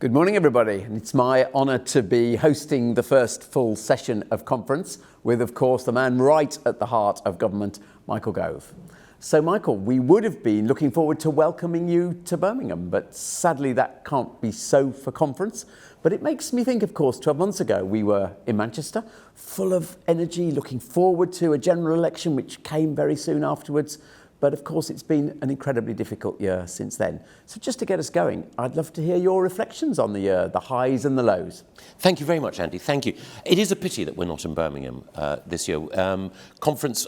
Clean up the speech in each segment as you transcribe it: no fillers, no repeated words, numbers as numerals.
Good morning, everybody. And it's my honour to be hosting the first full session of conference with, of course, the man right at the heart of government, Michael Gove. So, Michael, we would have been looking forward to welcoming you to Birmingham, but sadly that can't be so for conference. But it makes me think, of course, 12 months ago we were in Manchester, full of energy, looking forward to a general election, which came very soon afterwards. But of course, it's been an incredibly difficult year since then. So just to get us going, I'd love to hear your reflections on the year, the highs and the lows. Thank you very much, Andy. Thank you. It is a pity that we're not in Birmingham this year. Conference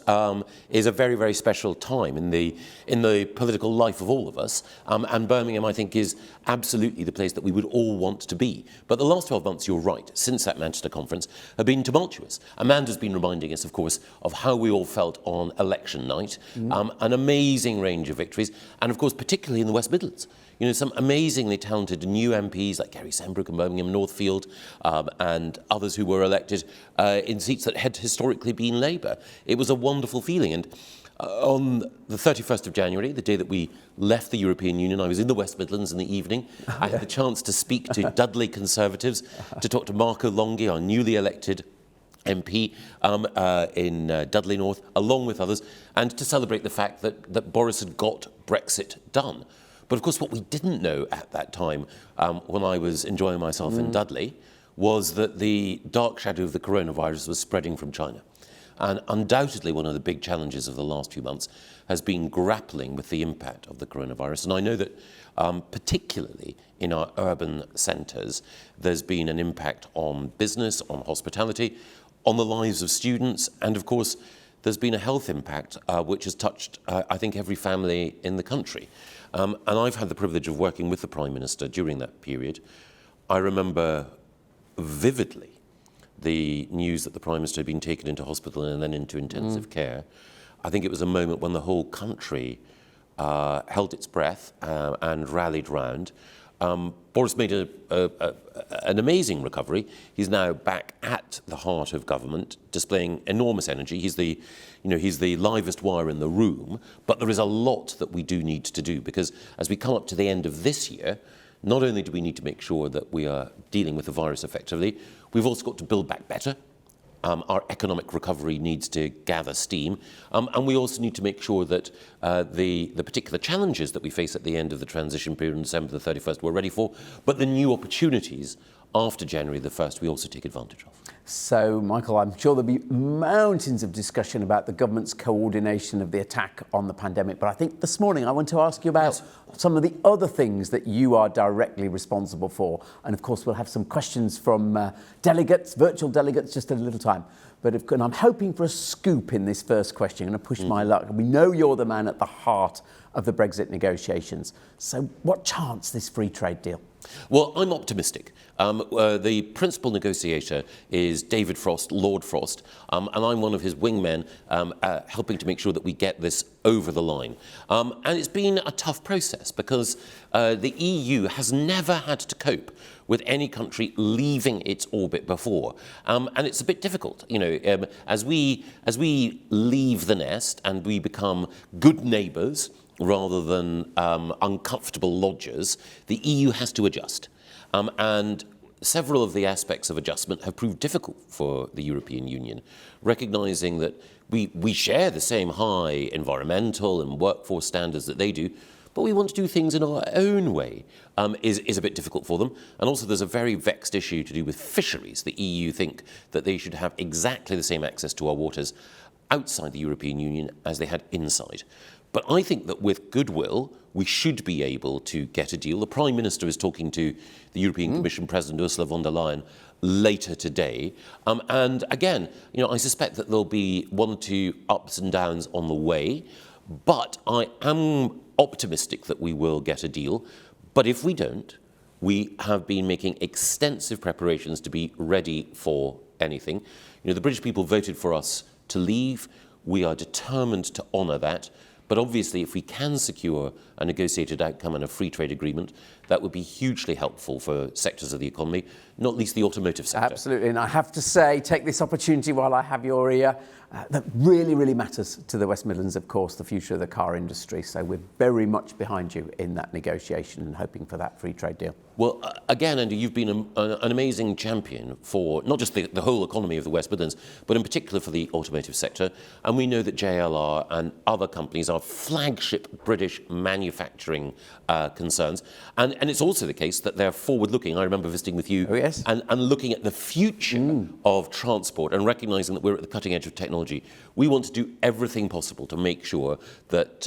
is a very, very special time in the political life of all of us. And Birmingham, I think, is absolutely the place that we would all want to be. But the last 12 months, you're right, since that Manchester conference, have been tumultuous. Amanda's been reminding us, of course, of how we all felt on election night. An amazing range of victories, and of course, particularly in the West Midlands. You know, some amazingly talented new MPs like Gary Sembrook and Birmingham Northfield, and others who were elected in seats that had historically been Labour. It was a wonderful feeling. And on the 31st of January, the day that we left the European Union, I was in the West Midlands in the evening. I had the chance to speak to Dudley Conservatives, to talk to Marco Longhi, our newly elected MP in Dudley North, along with others, and to celebrate the fact that Boris had got Brexit done. But of course, what we didn't know at that time, when I was enjoying myself in Dudley, was that the dark shadow of the coronavirus was spreading from China. And undoubtedly, one of the big challenges of the last few months has been grappling with the impact of the coronavirus. And I know that particularly in our urban centres, there's been an impact on business, on hospitality, on the lives of students, and of course, there's been a health impact which has touched, I think, every family in the country. And I've had the privilege of working with the Prime Minister during that period. I remember vividly the news that the Prime Minister had been taken into hospital and then into intensive care. I think it was a moment when the whole country held its breath and rallied round. Boris made an amazing recovery. He's now back at the heart of government, displaying enormous energy. He's the livest wire in the room. But there is a lot that we do need to do, because as we come up to the end of this year, not only do we need to make sure that we are dealing with the virus effectively, we've also got to build back better. Our economic recovery needs to gather steam, and we also need to make sure that the particular challenges that we face at the end of the transition period on December the 31st we're ready for, but the new opportunities after January the 1st we also take advantage of. So, Michael, I'm sure there'll be mountains of discussion about the government's coordination of the attack on the pandemic, but I think this morning I want to ask you about some of the other things that you are directly responsible for. And of course, we'll have some questions from delegates, virtual delegates, just in a little time. And I'm hoping for a scoop in this first question. I'm going to push my luck. We know you're the man at the heart of the Brexit negotiations. So what chance this free trade deal? Well, I'm optimistic. The principal negotiator is David Frost, Lord Frost, and I'm one of his wingmen, helping to make sure that we get this over the line. And it's been a tough process because the EU has never had to cope with any country leaving its orbit before. And it's a bit difficult, you know, as we leave the nest and we become good neighbours rather than uncomfortable lodgers, the EU has to adjust. And several of the aspects of adjustment have proved difficult for the European Union, recognising that we share the same high environmental and workforce standards that they do, but we want to do things in our own way, is a bit difficult for them. And also there's a very vexed issue to do with fisheries. The EU think that they should have exactly the same access to our waters outside the European Union as they had inside. But I think that with goodwill, we should be able to get a deal. The Prime Minister is talking to the European Commission President Ursula von der Leyen later today. And again, you know, I suspect that there'll be one or two ups and downs on the way, but I am optimistic that we will get a deal. But if we don't, we have been making extensive preparations to be ready for anything. You know, the British people voted for us to leave. We are determined to honour that. But obviously, if we can secure a negotiated outcome and a free trade agreement, that would be hugely helpful for sectors of the economy, not least the automotive sector. Absolutely, and I have to say, take this opportunity while I have your ear, that really, really matters to the West Midlands, of course, the future of the car industry. So we're very much behind you in that negotiation and hoping for that free trade deal. Well, again, Andy, you've been an amazing champion for not just the whole economy of the West Midlands, but in particular for the automotive sector. And we know that JLR and other companies are flagship British manufacturing concerns. And it's also the case that they're forward-looking. I remember visiting with you and looking at the future of transport and recognising that we're at the cutting edge of technology. We want to do everything possible to make sure that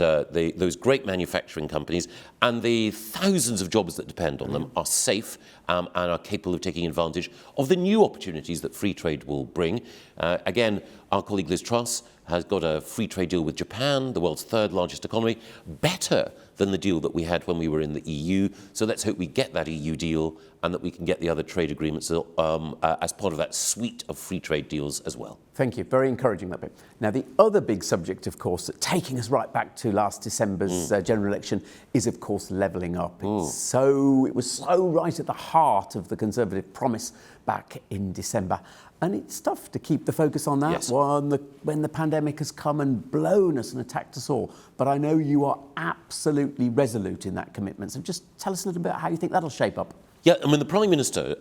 those great manufacturing companies and the thousands of jobs that depend on them are safe and are capable of taking advantage of the new opportunities that free trade will bring. Again, our colleague Liz Truss has got a free trade deal with Japan, the world's third largest economy, better than the deal that we had when we were in the EU. So let's hope we get that EU deal and that we can get the other trade agreements as part of that suite of free trade deals as well. Thank you. Very encouraging, that bit. Now, the other big subject, of course, that taking us right back to last December's general election is, of course, levelling up. It was so right at the heart of the Conservative promise back in December. And it's tough to keep the focus on that when the pandemic has come and blown us and attacked us all. But I know you are absolutely resolute in that commitment. So just tell us a little bit how you think that'll shape up. Yeah, I mean, the Prime Minister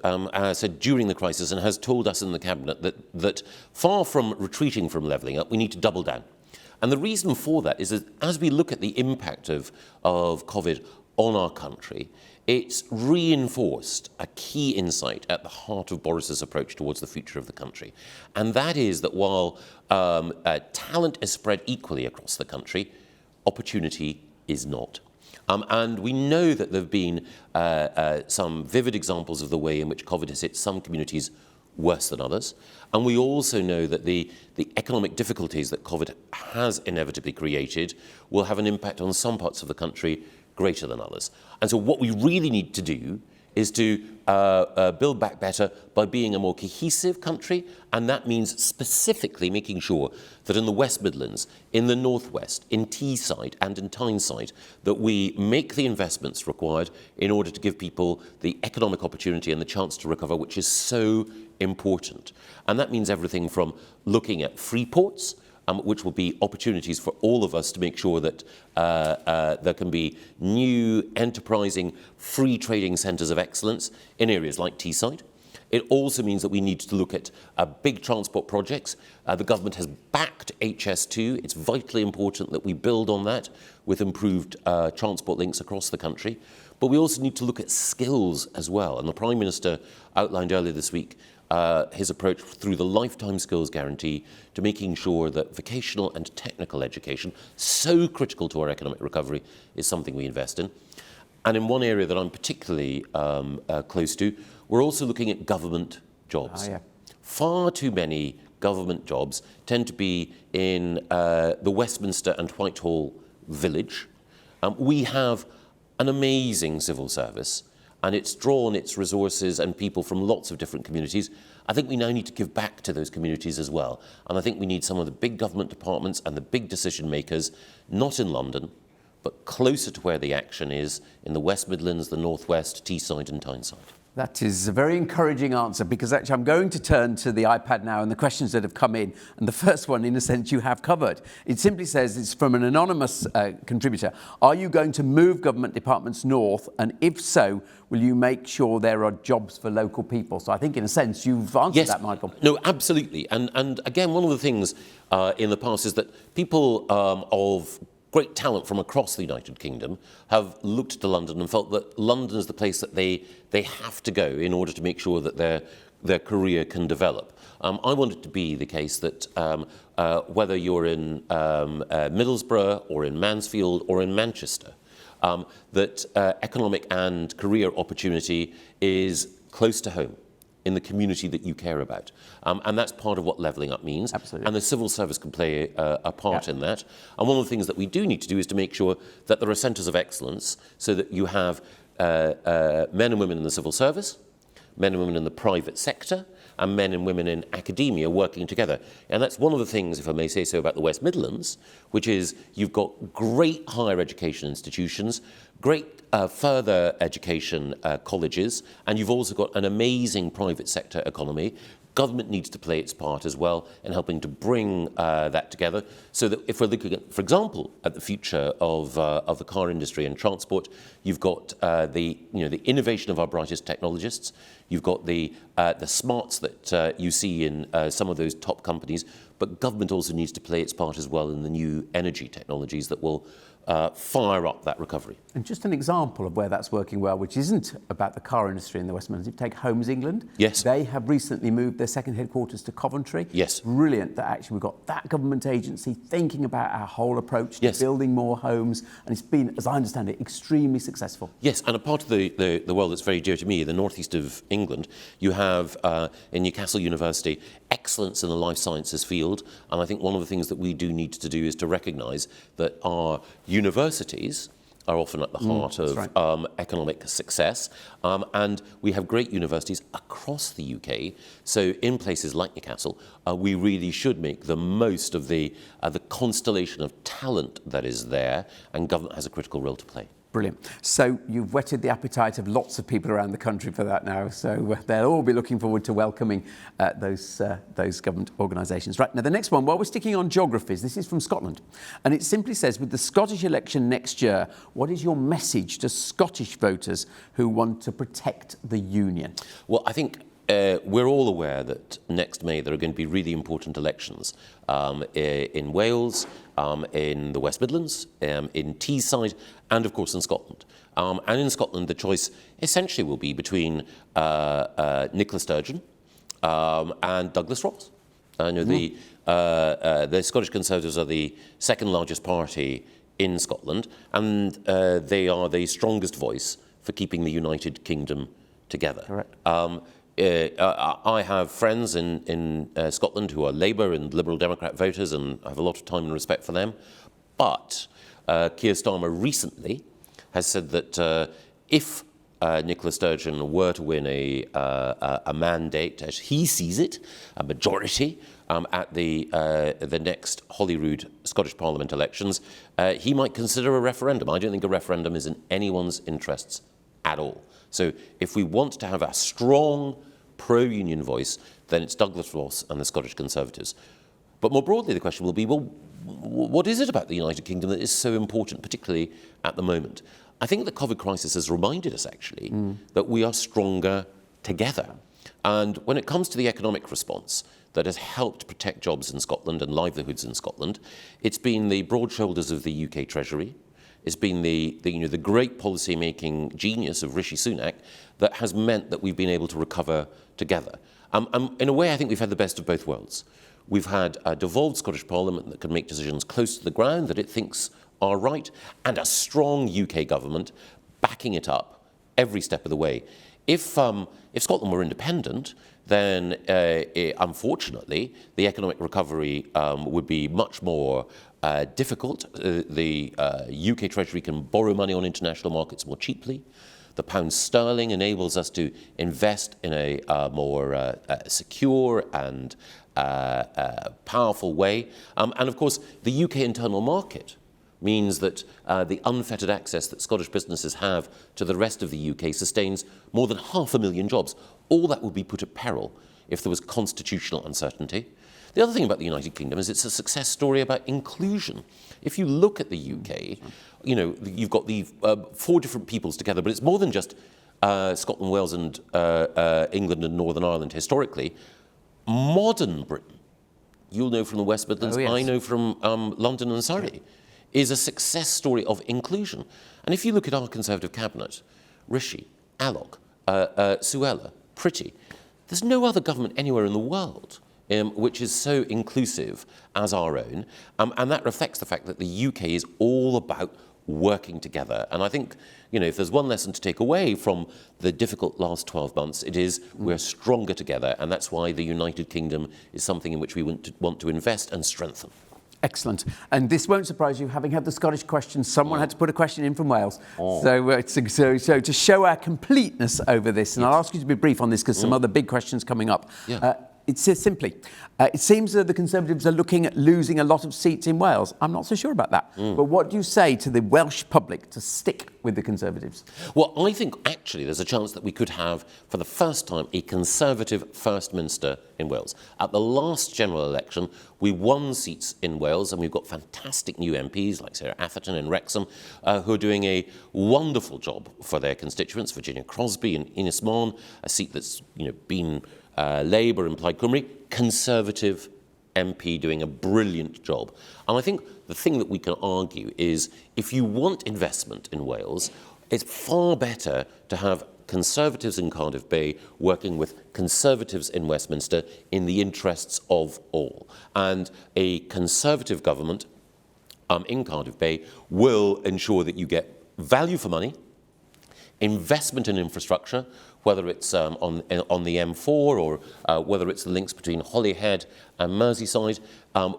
said during the crisis and has told us in the Cabinet that far from retreating from levelling up, we need to double down. And the reason for that is that as we look at the impact of COVID on our country, it's reinforced a key insight at the heart of Boris's approach towards the future of the country. And that is that while talent is spread equally across the country, opportunity is not. And we know that there have been some vivid examples of the way in which COVID has hit some communities worse than others. And we also know that the economic difficulties that COVID has inevitably created will have an impact on some parts of the country greater than others. And so what we really need to do is to build back better by being a more cohesive country, and that means specifically making sure that in the West Midlands, in the North West, in Teesside and in Tyneside, that we make the investments required in order to give people the economic opportunity and the chance to recover, which is so important. And that means everything from looking at free ports, which will be opportunities for all of us to make sure that there can be new, enterprising, free trading centres of excellence in areas like Teesside. It also means that we need to look at big transport projects. The government has backed HS2. It's vitally important that we build on that with improved transport links across the country. But we also need to look at skills as well. And the Prime Minister outlined earlier this week his approach through the Lifetime Skills Guarantee to making sure that vocational and technical education, so critical to our economic recovery, is something we invest in. And in one area that I'm particularly close to, we're also looking at government jobs. Far too many government jobs tend to be in the Westminster and Whitehall village. We have an amazing civil service, and it's drawn its resources and people from lots of different communities. I think we now need to give back to those communities as well. And I think we need some of the big government departments and the big decision makers, not in London, but closer to where the action is, in the West Midlands, the North West, Teesside and Tyneside. That is a very encouraging answer, because actually I'm going to turn to the iPad now and the questions that have come in. And the first one, in a sense, you have covered. It simply says, it's from an anonymous contributor. Are you going to move government departments north? And if so, will you make sure there are jobs for local people? So I think, in a sense, you've answered that, Michael. No, absolutely. And again, one of the things in the past is that people of great talent from across the United Kingdom have looked to London and felt that London is the place that they have to go in order to make sure that their career can develop. I want it to be the case that whether you're in Middlesbrough or in Mansfield or in Manchester, that economic and career opportunity is close to home, in the community that you care about. And that's part of what levelling up means. Absolutely. And the civil service can play a part in that. And one of the things that we do need to do is to make sure that there are centres of excellence, so that you have men and women in the civil service, men and women in the private sector, and men and women in academia working together. And that's one of the things, if I may say so, about the West Midlands, which is you've got great higher education institutions, great further education colleges, and you've also got an amazing private sector economy. Government needs to play its part as well in helping to bring that together, so that if we're looking at, for example, at the future of the car industry and transport, you've got the innovation of our brightest technologists. You've got the smarts that you see in some of those top companies, but government also needs to play its part as well in the new energy technologies that will fire up that recovery. And just an example of where that's working well, which isn't about the car industry in the West Midlands. If you take Homes England, yes, they have recently moved their second headquarters to Coventry. Yes. Brilliant that actually we've got that government agency thinking about our whole approach to yes, building more homes, and it's been, as I understand it, extremely successful. Yes, and a part of the world that's very dear to me, the northeast of England, you have in Newcastle University excellence in the life sciences field, and I think one of the things that we do need to do is to recognise that our universities are often at the heart of right. Economic success, and we have great universities across the UK. So in places like Newcastle, we really should make the most of the constellation of talent that is there, and government has a critical role to play. Brilliant. So you've whetted the appetite of lots of people around the country for that now. So they'll all be looking forward to welcoming those government organisations. Right, now the next one, while we're sticking on geographies, this is from Scotland. And it simply says, with the Scottish election next year, what is your message to Scottish voters who want to protect the Union? Well, I think we're all aware that next May there are going to be really important elections in Wales, in the West Midlands, in Teesside, and of course in Scotland. And in Scotland, the choice essentially will be between Nicola Sturgeon and Douglas Ross. The Scottish Conservatives are the second largest party in Scotland, and they are the strongest voice for keeping the United Kingdom together. Correct. I have friends in Scotland who are Labour and Liberal Democrat voters, and I have a lot of time and respect for them. But Keir Starmer recently has said that if Nicola Sturgeon were to win a mandate, as he sees it, a majority at the next Holyrood Scottish Parliament elections, he might consider a referendum. I don't think a referendum is in anyone's interests at all. So if we want to have a strong pro-union voice, then it's Douglas Ross and the Scottish Conservatives. But more broadly, the question will be, well, what is it about the United Kingdom that is so important, particularly at the moment? I think the COVID crisis has reminded us, actually, that we are stronger together. And when it comes to the economic response that has helped protect jobs in Scotland and livelihoods in Scotland, it's been the broad shoulders of the UK Treasury. It's been the great policy-making genius of Rishi Sunak that has meant that we've been able to recover together. In a way, I think we've had the best of both worlds. We've had a devolved Scottish Parliament that can make decisions close to the ground that it thinks are right, and a strong UK government backing it up every step of the way. If Scotland were independent, then unfortunately the economic recovery would be much more difficult. The UK Treasury can borrow money on international markets more cheaply. The pound sterling enables us to invest in a more secure and powerful way. And of course, the UK internal market means that the unfettered access that Scottish businesses have to the rest of the UK sustains more than 500,000 jobs. All that would be put at peril if there was constitutional uncertainty. The other thing about the United Kingdom is it's a success story about inclusion. If you look at the UK, you've got the 4 different peoples together, but it's more than just Scotland, Wales and England and Northern Ireland historically. Modern Britain, you'll know from the West Midlands, I know from London and Surrey, is a success story of inclusion. And if you look at our Conservative cabinet, Rishi, Alok, Suella, Pretty, there's no other government anywhere in the world which is so inclusive as our own. And that reflects the fact that the UK is all about working together. And I think, if there's one lesson to take away from the difficult last 12 months, it is we're stronger together. And that's why the United Kingdom is something in which we want to invest and strengthen. Excellent. And this won't surprise you, having had the Scottish question, someone had to put a question in from Wales. So to show our completeness over this, and I'll ask you to be brief on this because some other big questions coming up. It says simply, it seems that the Conservatives are looking at losing a lot of seats in Wales. I'm not so sure about that. But what do you say to the Welsh public to stick with the Conservatives? Well, I think actually there's a chance that we could have, for the first time, a Conservative First Minister in Wales. At the last general election, we won seats in Wales, and we've got fantastic new MPs like Sarah Atherton and Wrexham, who are doing a wonderful job for their constituents. Virginia Crosby and Ynys Môn, a seat that's been Labour in Plaid Cymru, Conservative MP doing a brilliant job. And I think the thing that we can argue is if you want investment in Wales, it's far better to have Conservatives in Cardiff Bay working with Conservatives in Westminster in the interests of all. And a Conservative government in Cardiff Bay will ensure that you get value for money, investment in infrastructure, whether it's on the M4 or whether it's the links between Holyhead and Merseyside.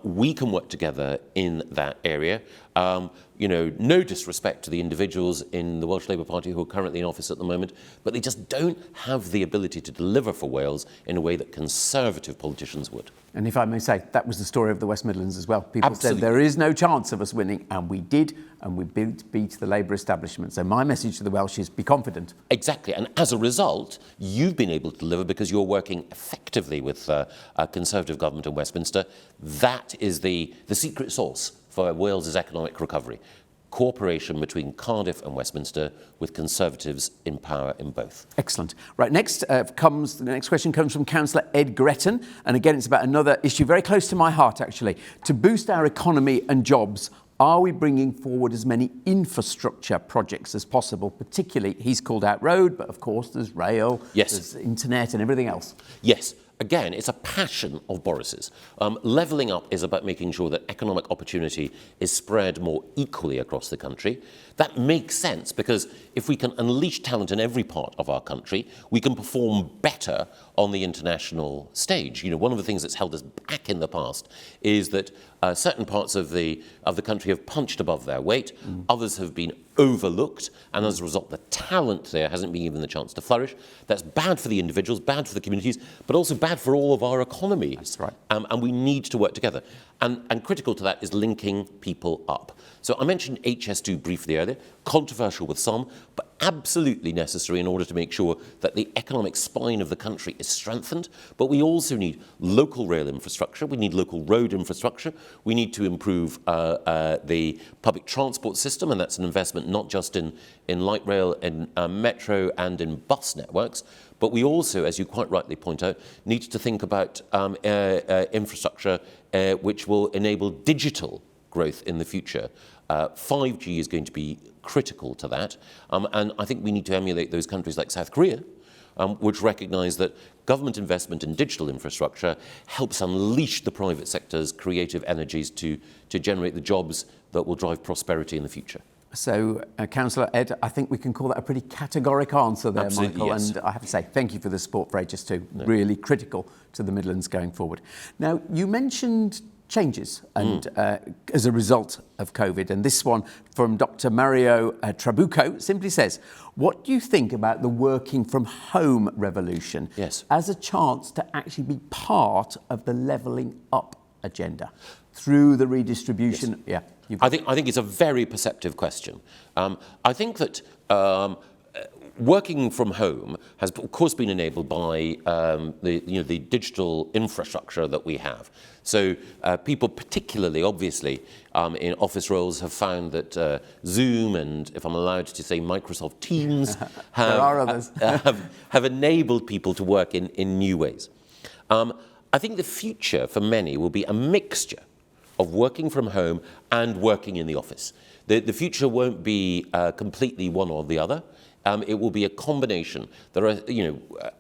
We can work together in that area. No disrespect to the individuals in the Welsh Labour Party who are currently in office at the moment, but they just don't have the ability to deliver for Wales in a way that Conservative politicians would. And if I may say, that was the story of the West Midlands as well. People said there is no chance of us winning, and we did, and we beat the Labour establishment. So my message to the Welsh is be confident. Exactly, and as a result, you've been able to deliver because you're working effectively with a Conservative government in Westminster. That is the secret sauce for Wales's economic recovery. Cooperation between Cardiff and Westminster with Conservatives in power in both. Excellent. Right, the next question comes from Councillor Ed Gretton, and again it's about another issue very close to my heart actually. To boost our economy and jobs, are we bringing forward as many infrastructure projects as possible? Particularly, he's called out road, but of course there's rail, there's internet and everything else. Yes. Again, it's a passion of Boris's. Levelling up is about making sure that economic opportunity is spread more equally across the country. That makes sense because if we can unleash talent in every part of our country, we can perform better on the international stage. One of the things that's held us back in the past is that certain parts of the country have punched above their weight, others have been overlooked, and as a result, the talent there hasn't been given the chance to flourish. That's bad for the individuals, bad for the communities, but also bad for all of our economies. That's right. And we need to work together. And critical to that is linking people up. So I mentioned HS2 briefly earlier, controversial with some, but absolutely necessary in order to make sure that the economic spine of the country is strengthened. But we also need local rail infrastructure, we need local road infrastructure, we need to improve the public transport system, and that's an investment not just in light rail, in metro and in bus networks, but we also, as you quite rightly point out, need to think about infrastructure which will enable digital growth in the future. 5G is going to be critical to that, and I think we need to emulate those countries like South Korea, which recognise that government investment in digital infrastructure helps unleash the private sector's creative energies to generate the jobs that will drive prosperity in the future. So, Councillor Ed, I think we can call that a pretty categoric answer there, Absolutely, Michael. yes. And I have to say, thank you for the support for HS2. No. Really critical to the Midlands going forward. Now, you mentioned changes and as a result of COVID, and this one from Dr. Mario Trabucco simply says, what do you think about the working from home revolution as a chance to actually be part of the levelling up agenda through the redistribution? Yes. I think it's a very perceptive question. I think that working from home has, of course, been enabled by the digital infrastructure that we have. So people, particularly, obviously, in office roles, have found that Zoom and, if I'm allowed to say, Microsoft Teams have enabled people to work in new ways. I think the future for many will be a mixture of working from home and working in the office. The future won't be completely one or the other. It will be a combination. There are,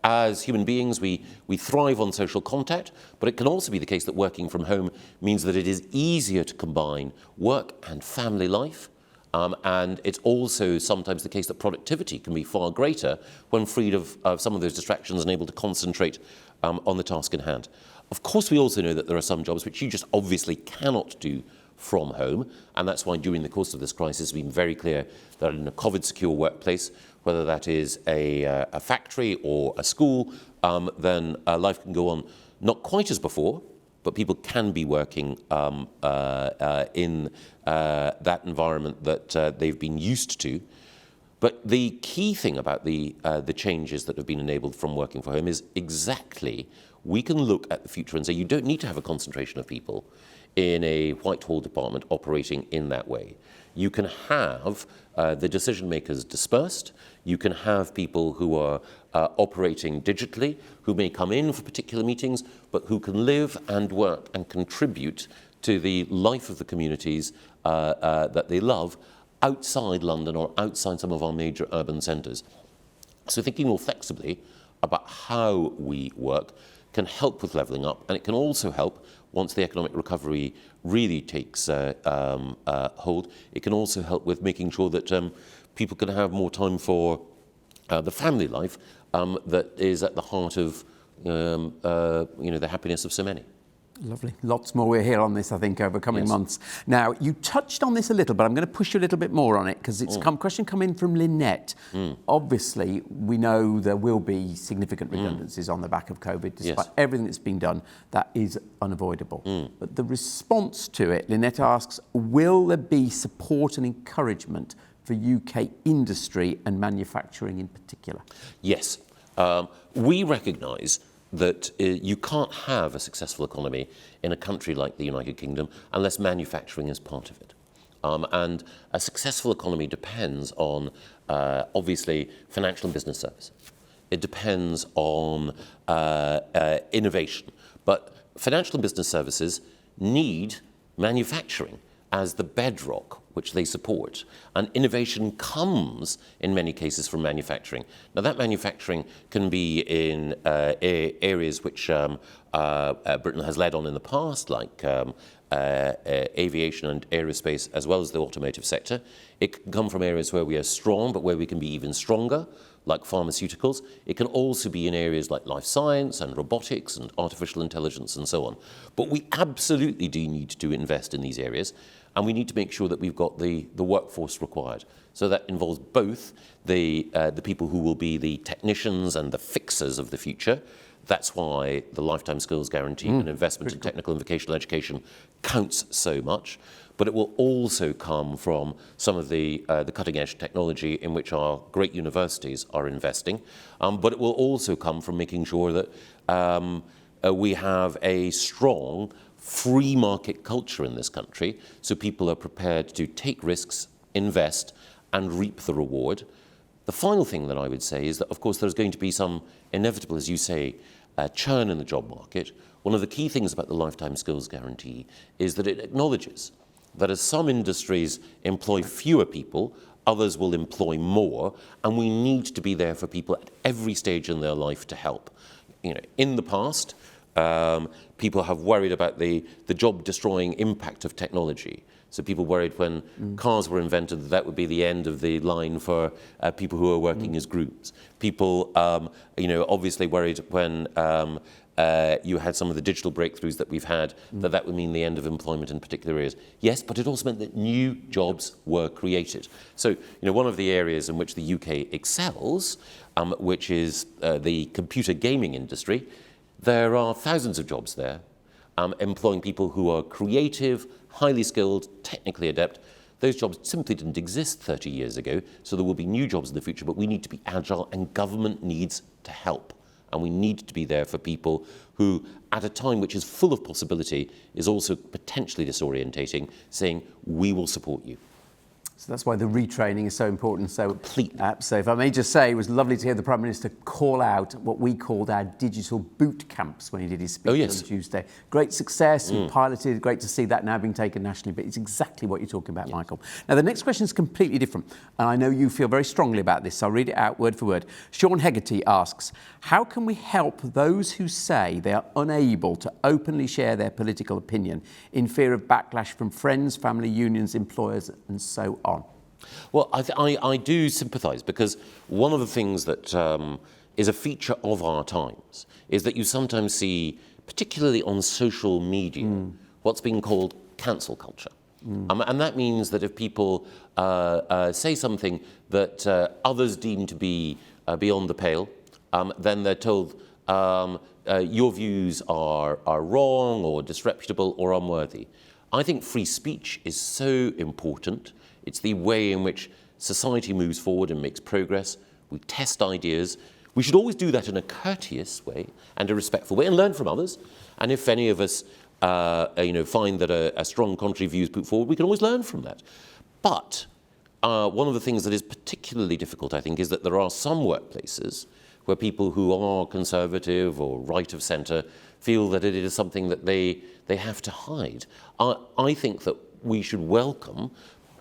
as human beings, we thrive on social contact, but it can also be the case that working from home means that it is easier to combine work and family life. And it's also sometimes the case that productivity can be far greater when freed of some of those distractions and able to concentrate on the task in hand. Of course, we also know that there are some jobs which you just obviously cannot do from home, and that's why during the course of this crisis we've been very clear that in a COVID-secure workplace, whether that is a factory or a school, then life can go on not quite as before, but people can be working in that environment that they've been used to. But the key thing about the changes that have been enabled from working from home is exactly we can look at the future and say you don't need to have a concentration of people in a Whitehall department operating in that way. You can have the decision makers dispersed. You can have people who are operating digitally, who may come in for particular meetings, but who can live and work and contribute to the life of the communities that they love outside London or outside some of our major urban centres. So thinking more flexibly about how we work can help with levelling up, and it can also help once the economic recovery really takes hold. It can also help with making sure that people can have more time for the family life that is at the heart of the happiness of so many. Lovely. Lots more we'll hear on this, I think, over coming months. Now, you touched on this a little, but I'm going to push you a little bit more on it because it's a question come in from Lynette. Obviously, we know there will be significant redundancies on the back of COVID, despite everything that's been done. That is unavoidable. But the response to it, Lynette asks, will there be support and encouragement for UK industry and manufacturing in particular? Yes. We recognise that you can't have a successful economy in a country like the United Kingdom unless manufacturing is part of it. And a successful economy depends on, obviously, financial and business services. It depends on innovation. But financial and business services need manufacturing as the bedrock which they support. And innovation comes, in many cases, from manufacturing. Now, that manufacturing can be in areas which Britain has led on in the past, like aviation and aerospace, as well as the automotive sector. It can come from areas where we are strong, but where we can be even stronger, like pharmaceuticals. It can also be in areas like life science and robotics and artificial intelligence and so on. But we absolutely do need to invest in these areas, and we need to make sure that we've got the workforce required. So that involves both the people who will be the technicians and the fixers of the future. That's why the Lifetime Skills Guarantee and investment in technical and vocational education counts so much. But it will also come from some of the cutting-edge technology in which our great universities are investing. But it will also come from making sure that we have a strong free market culture in this country, so people are prepared to take risks, invest, and reap the reward. The final thing that I would say is that, of course, there's going to be some inevitable, as you say, churn in the job market. One of the key things about the Lifetime Skills Guarantee is that it acknowledges that as some industries employ fewer people, others will employ more, and we need to be there for people at every stage in their life to help. In the past, people have worried about the job-destroying impact of technology. So people worried when cars were invented that would be the end of the line for people who are working as groups. People, obviously worried when you had some of the digital breakthroughs that we've had, that would mean the end of employment in particular areas. Yes, but it also meant that new jobs were created. So, one of the areas in which the UK excels, which is the computer gaming industry, there are thousands of jobs there, employing people who are creative, highly skilled, technically adept. Those jobs simply didn't exist 30 years ago, so there will be new jobs in the future, but we need to be agile, and government needs to help. And we need to be there for people who, at a time which is full of possibility, is also potentially disorientating, saying, we will support you. So that's why the retraining is so important. So, completely. So if I may just say, it was lovely to hear the Prime Minister call out what we called our digital boot camps when he did his speech on Tuesday. Great success, we piloted, great to see that now being taken nationally, but it's exactly what you're talking about, Michael. Now, the next question is completely different, and I know you feel very strongly about this, so I'll read it out word for word. Sean Hegarty asks, how can we help those who say they are unable to openly share their political opinion in fear of backlash from friends, family, unions, employers, and so on? Well, I do sympathise, because one of the things that is a feature of our times is that you sometimes see particularly on social media, what's being called cancel culture. And that means that if people say something that others deem to be beyond the pale, then they're told your views are wrong or disreputable or unworthy. I think free speech is so important. It's the way in which society moves forward and makes progress. We test ideas. We should always do that in a courteous way and a respectful way and learn from others. And if any of us find that a strong contrary view is put forward, we can always learn from that. But one of the things that is particularly difficult, I think, is that there are some workplaces where people who are conservative or right of centre feel that it is something that they have to hide. I think that we should welcome,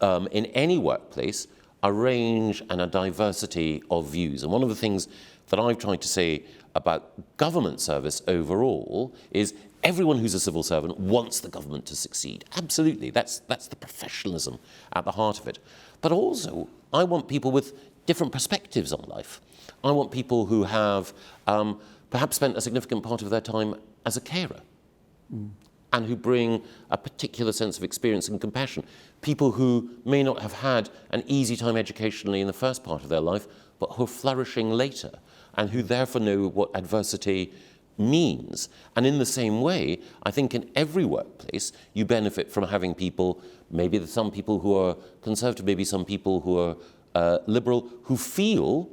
in any workplace, a range and a diversity of views. And one of the things that I've tried to say about government service overall is everyone who's a civil servant wants the government to succeed. Absolutely, that's the professionalism at the heart of it. But also, I want people with different perspectives on life. I want people who have perhaps spent a significant part of their time as a carer and who bring a particular sense of experience and compassion. People who may not have had an easy time educationally in the first part of their life, but who are flourishing later and who therefore know what adversity means. And in the same way, I think in every workplace, you benefit from having people, maybe some people who are conservative, maybe some people who are liberal, who feel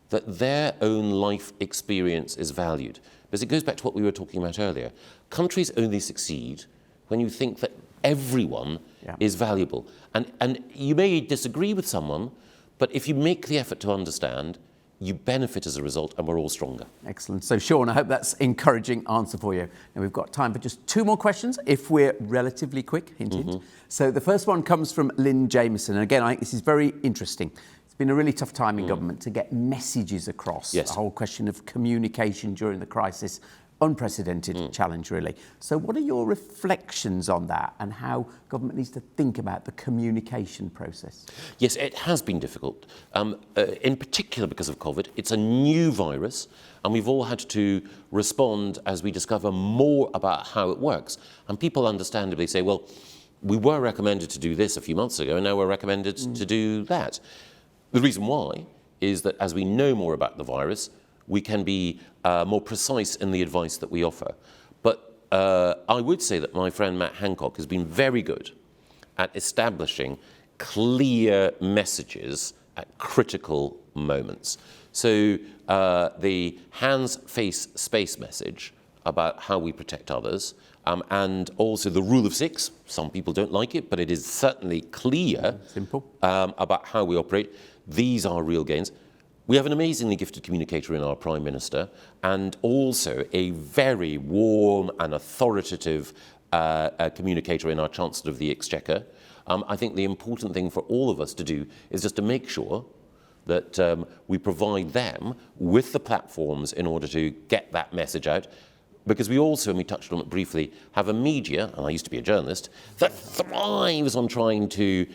that their own life experience is valued. Because it goes back to what we were talking about earlier. Countries only succeed when you think that everyone is valuable. And you may disagree with someone, but if you make the effort to understand, you benefit as a result, and we're all stronger. Excellent. So, Sean, I hope that's an encouraging answer for you. Now, we've got time for just 2 more questions, if we're relatively quick, hint, hint. So the first one comes from Lynn Jameson. And again, I think this is very interesting. It's been a really tough time in government to get messages across. Yes. The whole question of communication during the crisis, unprecedented challenge, really. So what are your reflections on that and how government needs to think about the communication process? Yes, it has been difficult, in particular because of COVID. It's a new virus, and we've all had to respond as we discover more about how it works. And people understandably say, well, we were recommended to do this a few months ago, and now we're recommended to do that. The reason why is that as we know more about the virus, we can be more precise in the advice that we offer. But I would say that my friend Matt Hancock has been very good at establishing clear messages at critical moments. So the hands, face, space message about how we protect others, and also the rule of 6. Some people don't like it, but it is certainly clear Simple. About how we operate. These are real gains. We have an amazingly gifted communicator in our Prime Minister, and also a very warm and authoritative communicator in our Chancellor of the Exchequer. I think the important thing for all of us to do is just to make sure that we provide them with the platforms in order to get that message out. Because we also, and we touched on it briefly, have a media, and I used to be a journalist, that thrives on trying to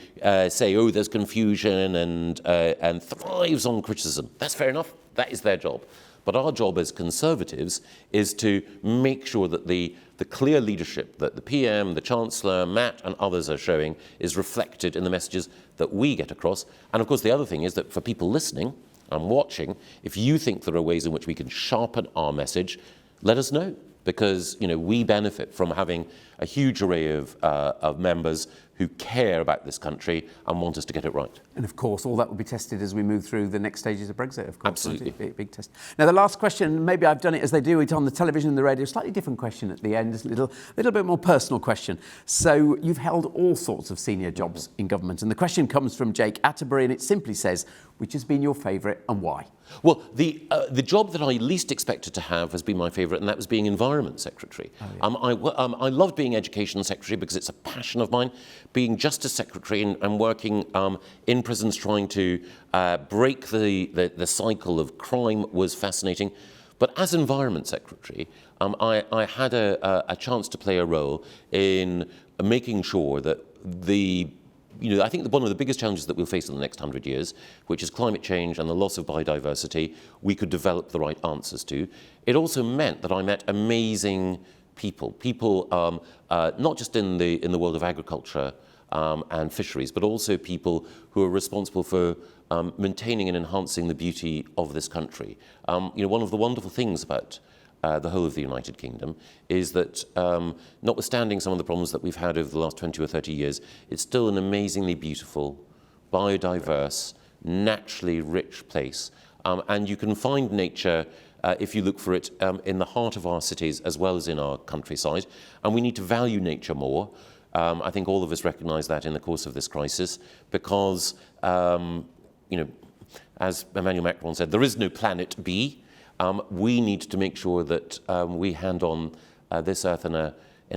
say, oh, there's confusion, and thrives on criticism. That's fair enough. That is their job. But our job as Conservatives is to make sure that the clear leadership that the PM, the Chancellor, Matt and others are showing is reflected in the messages that we get across. And of course, the other thing is that for people listening and watching, if you think there are ways in which we can sharpen our message, let us know, because we benefit from having a huge array of members who care about this country and want us to get it right. And of course, all that will be tested as we move through the next stages of Brexit, of course. Absolutely. Big test. Now, the last question, maybe I've done it as they do it on the television and the radio, slightly different question at the end, a little bit more personal question. So you've held all sorts of senior jobs in government, and the question comes from Jake Atterbury, and it simply says, which has been your favourite and why? Well, the job that I least expected to have has been my favourite, and that was being Environment Secretary. Oh, yeah. I loved being Education Secretary because it's a passion of mine. Being Justice Secretary and working in prisons trying to break the cycle of crime was fascinating. But as Environment Secretary, I had a chance to play a role in making sure that the I think that one of the biggest challenges that we'll face in the next 100 years, which is climate change and the loss of biodiversity, we could develop the right answers to. It also meant that I met amazing people, not just in the world of agriculture and fisheries, but also people who are responsible for maintaining and enhancing the beauty of this country. One of the wonderful things about the whole of the United Kingdom is that, notwithstanding some of the problems that we've had over the last 20 or 30 years, it's still an amazingly beautiful, biodiverse, naturally rich place. And you can find nature, if you look for it, in the heart of our cities as well as in our countryside. And we need to value nature more. I think all of us recognise that in the course of this crisis because, as Emmanuel Macron said, there is no planet B. We need to make sure that we hand on this earth in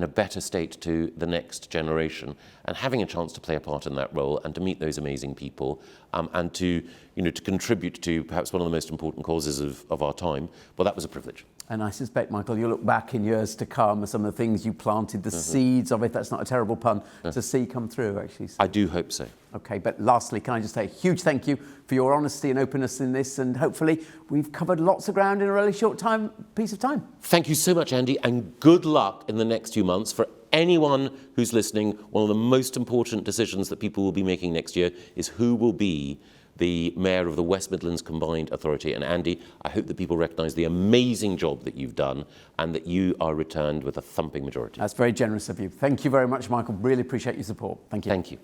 a better state to the next generation, and having a chance to play a part in that role and to meet those amazing people and to contribute to perhaps one of the most important causes of our time, well, that was a privilege. And I suspect, Michael, you'll look back in years to come at some of the things you planted, the seeds of it, that's not a terrible pun, to see come through, actually. So. I do hope so. OK, but lastly, can I just say a huge thank you for your honesty and openness in this, and hopefully we've covered lots of ground in a really short piece of time. Thank you so much, Andy, and good luck in the next few months. For anyone who's listening, one of the most important decisions that people will be making next year is who will be the Mayor of the West Midlands Combined Authority. And Andy, I hope that people recognise the amazing job that you've done and that you are returned with a thumping majority. That's very generous of you. Thank you very much, Michael. Really appreciate your support. Thank you. Thank you.